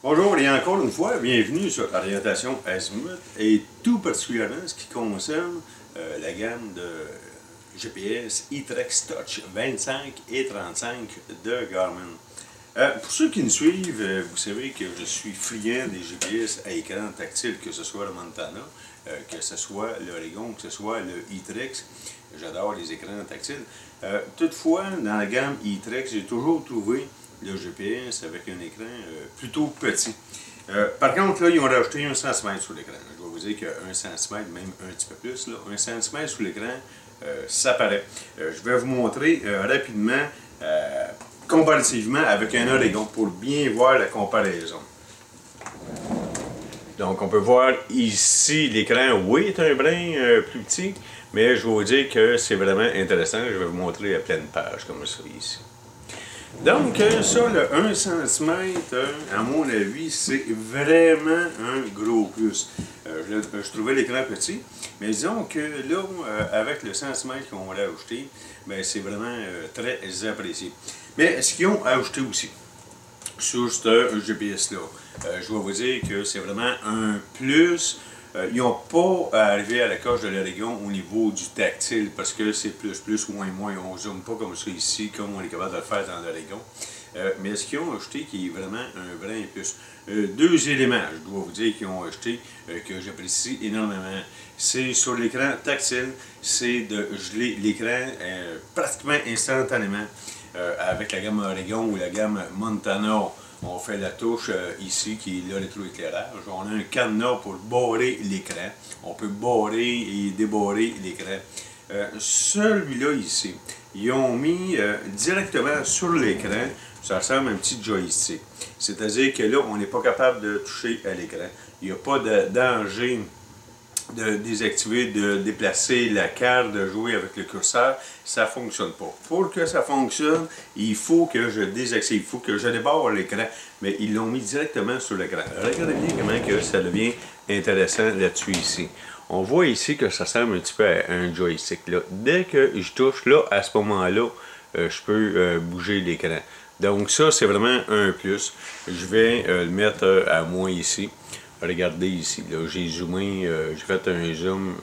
Bonjour et encore une fois, bienvenue sur Orientation Azimuth et tout particulièrement ce qui concerne la gamme de GPS e-Trex Touch 25 et 35 de Garmin. Pour ceux qui nous suivent, vous savez que je suis friand des GPS à écran tactile, que ce soit le Montana, que ce soit l'Oregon, que ce soit le e-Trex. J'adore les écrans tactiles. Toutefois, dans la gamme e-Trex, j'ai toujours trouvé le GPS avec un écran plutôt petit. Par contre, là, ils ont rajouté 1 cm sur l'écran. Je vais vous dire que 1 cm, même un petit peu plus, là, 1 cm sur l'écran, ça paraît. Je vais vous montrer rapidement, comparativement avec un Oregon, pour bien voir la comparaison. Donc, on peut voir ici, l'écran, oui, est un brin plus petit, mais je vais vous dire que c'est vraiment intéressant. Je vais vous montrer à pleine page, comme ça, ici. Donc, ça, le 1 cm, à mon avis, c'est vraiment un gros plus. Je trouvais l'écran petit, mais disons que là, avec le 100 cm qu'ils ont rajouté, c'est vraiment très apprécié. Mais ce qu'ils ont ajouté aussi sur ce GPS-là, je vais vous dire que c'est vraiment un plus. Ils n'ont pas arrivé à la coche de l'Oregon au niveau du tactile parce que c'est plus, moins. On ne zoome pas comme ça ici, comme on est capable de le faire dans l'Oregon. Mais ce qu'ils ont ajouté qui est vraiment un vrai plus. Deux éléments, je dois vous dire, qu'ils ont ajouté que j'apprécie énormément. C'est sur l'écran tactile, c'est de geler l'écran pratiquement instantanément avec la gamme Oregon ou la gamme Montana. On fait la touche ici qui est l'électroéclairage. On a un cadenas pour barrer l'écran. On peut barrer et débarrer l'écran. Celui-là ici, ils ont mis directement sur l'écran, ça ressemble à un petit joystick. C'est-à-dire que là, on n'est pas capable de toucher à l'écran. Il n'y a pas de danger de désactiver, de déplacer la carte, de jouer avec le curseur, ça ne fonctionne pas. Pour que ça fonctionne, il faut que je désactive, il faut que je débarre l'écran, mais ils l'ont mis directement sur l'écran. Regardez bien comment que ça devient intéressant là-dessus ici. On voit ici que ça ressemble un petit peu à un joystick. Là. Dès que je touche, là, à ce moment-là, je peux bouger l'écran. Donc ça, c'est vraiment un plus. Je vais le mettre à moins ici. Regardez ici, là, j'ai zoomé, j'ai fait un zoom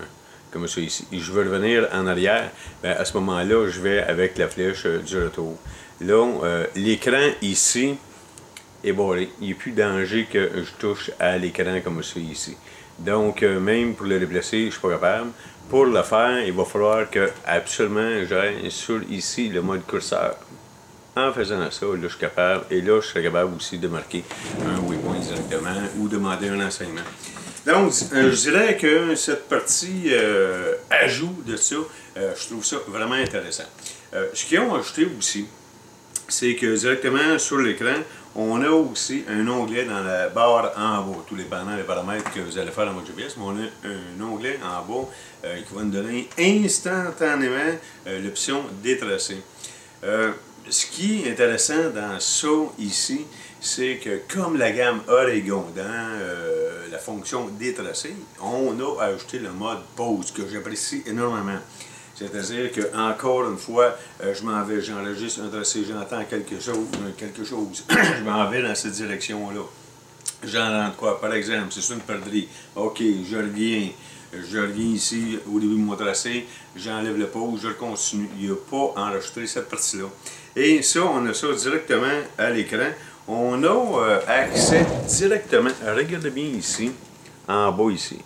comme ça ici. Et je veux revenir en arrière, à ce moment-là, je vais avec la flèche du retour. Là, l'écran ici est barré. Il n'y a plus de danger que je touche à l'écran comme ça ici. Donc, même pour le déplacer, je ne suis pas capable. Pour le faire, il va falloir que absolument j'aille sur ici le mode curseur. En faisant ça, là, je suis capable, et là, je serais capable aussi de marquer un waypoint directement ou demander un enseignement. Donc, je dirais que cette partie ajout de ça, je trouve ça vraiment intéressant. Ce qu'ils ont ajouté aussi, c'est que directement sur l'écran, on a aussi un onglet dans la barre en bas, tout dépendant des paramètres que vous allez faire dans votre GPS, mais on a un onglet en bas qui va nous donner instantanément l'option détracer. Ce qui est intéressant dans ça ici, c'est que comme la gamme Oregon dans la fonction détracer, on a ajouté le mode pause que j'apprécie énormément. C'est-à-dire que encore une fois, je m'en vais, j'enregistre un tracé, j'entends quelque chose, je m'en vais dans cette direction-là. J'entends quoi? Par exemple, c'est sur une perdrix. OK, je reviens ici au début de mon tracé, j'enlève le pause, je continue. Il n'y a pas enregistré cette partie-là. Et ça, on a ça directement à l'écran. On a accès directement, regardez bien ici, en bas ici.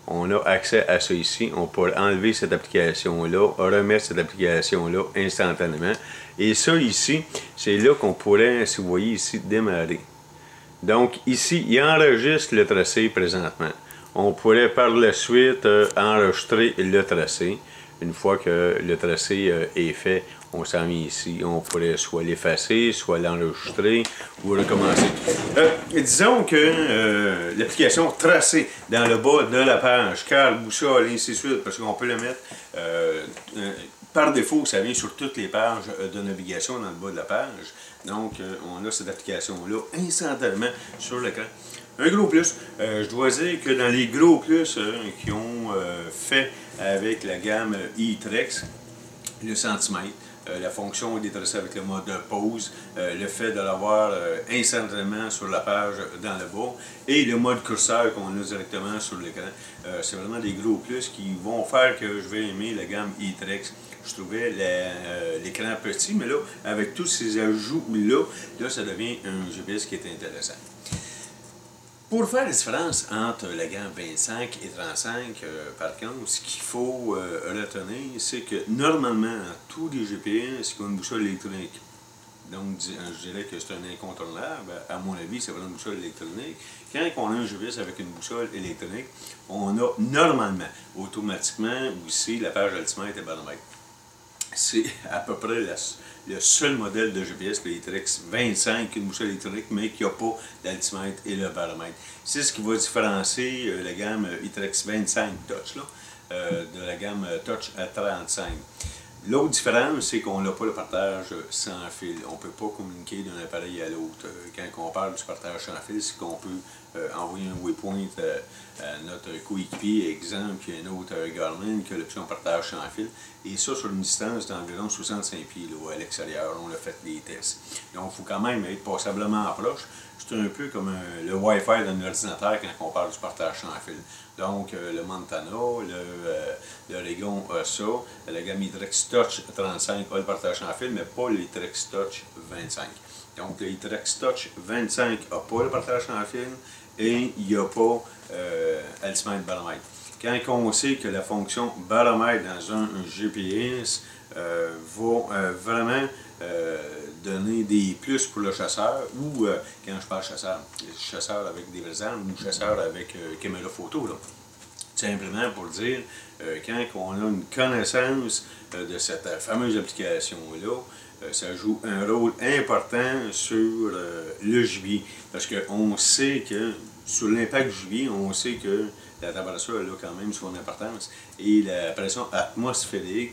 On a accès à ça ici. On peut enlever cette application-là, remettre cette application-là instantanément. Et ça ici, c'est là qu'on pourrait, si vous voyez ici, démarrer. Donc ici, il enregistre le tracé présentement. On pourrait par la suite enregistrer le tracé. Une fois que le tracé est fait, on s'en met ici. On pourrait soit l'effacer, soit l'enregistrer ou recommencer. Disons que l'application tracé dans le bas de la page, carte, boussole, ainsi de suite, parce qu'on peut le mettre par défaut, ça vient sur toutes les pages de navigation dans le bas de la page. Donc, on a cette application-là instantanément sur l'écran. Un gros plus, je dois dire que dans les gros plus qu'ils ont fait avec la gamme e-Trex, le centimètre, la fonction détresser avec le mode pause, le fait de l'avoir instantanément sur la page dans le bas, et le mode curseur qu'on a directement sur l'écran. C'est vraiment des gros plus qui vont faire que je vais aimer la gamme e-Trex. Je trouvais l'écran petit, mais là, avec tous ces ajouts-là, là, ça devient un GPS qui est intéressant. Pour faire la différence entre la gamme 25 et 35, par contre, ce qu'il faut retenir, c'est que normalement, tous les GPS ont une boussole électronique. Donc, je dirais que c'est un incontournable. À mon avis, c'est vraiment une boussole électronique. Quand on a un GPS avec une boussole électronique, on a normalement, automatiquement, aussi la page altimètre et baromètre. C'est à peu près le seul modèle de GPS, le e-Trex 25, une boussole électronique, mais qui n'a pas d'altimètre et le baromètre. C'est ce qui va différencier la gamme e-Trex 25 Touch de la gamme Touch à 35. L'autre différence, c'est qu'on n'a pas le partage sans fil. On ne peut pas communiquer d'un appareil à l'autre. Quand on parle du partage sans fil, c'est qu'on peut envoyer un waypoint à notre coéquipier, exemple, il y a un autre Garmin qui a l'option partage sans fil. Et ça, sur une distance d'environ 65 pieds là, à l'extérieur. On a fait des tests. Donc, il faut quand même être passablement proche. C'est un peu comme le Wi-Fi d'un ordinateur quand on parle du partage sans fil. Donc, le Montana, l'Oregon a ça, la gamme e-Trex Touch 35 a le partage sans fil, mais pas l'e-Trex Touch 25. Donc, l'e-Trex Touch 25 n'a pas le partage sans fil et il n'y a pas altimètre baromètre. Quand on sait que la fonction baromètre dans un GPS va vraiment donner des plus pour le chasseur, ou quand je parle chasseur avec des vraies armes ou chasseur avec caméra photo, là. Simplement pour dire, quand on a une connaissance de cette fameuse application-là, ça joue un rôle important sur le gibier. Parce qu'on sait que, sur l'impact du gibier, on sait que la température a quand même son importance. Et la pression atmosphérique,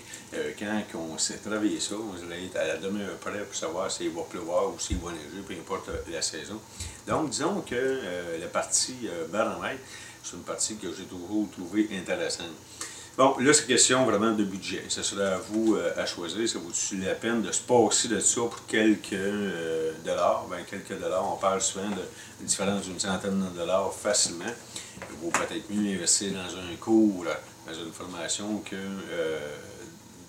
quand on sait travailler ça, on dirait être à la demeure près pour savoir s'il va pleuvoir ou s'il va neiger, peu importe la saison. Donc, disons que la partie baromètre, c'est une partie que j'ai toujours trouvée intéressante. Bon, là, c'est question vraiment de budget. Ce sera à vous à choisir. Ça vaut-tu la peine de se passer de ça pour quelques dollars? Bien, quelques dollars, on parle souvent d'une différence d'une centaine de dollars facilement. Il vaut peut-être mieux investir dans un cours, dans une formation, que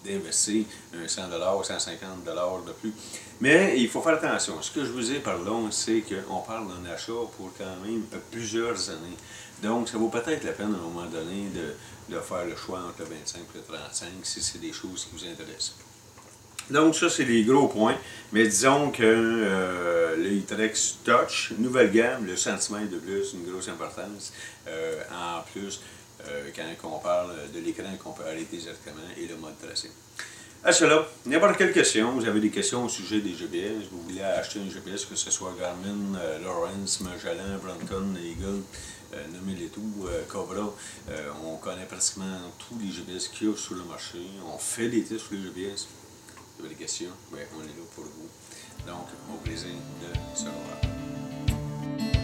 d'investir 100 $, 150 $ de plus. Mais il faut faire attention. Ce que je vous ai par là, c'est qu'on parle d'un achat pour quand même plusieurs années. Donc, ça vaut peut-être la peine à un moment donné de faire le choix entre le 25 et le 35 si c'est des choses qui vous intéressent. Donc, ça, c'est les gros points. Mais disons que le e-Trex Touch, nouvelle gamme, le centimètre de plus, une grosse importance. En plus, quand on parle de l'écran qu'on peut arrêter directement et le mode tracé. À cela, n'importe quelle question, vous avez des questions au sujet des GPS, vous voulez acheter un GPS, que ce soit Garmin, Lawrence, Magellan, Broncon, Eagle, nommez-les tout, Cobra, on connaît pratiquement tous les GPS qu'il y a sur le marché, on fait des tests sur les GPS. Vous avez des questions, bien, on est là pour vous. Donc, au plaisir de se revoir.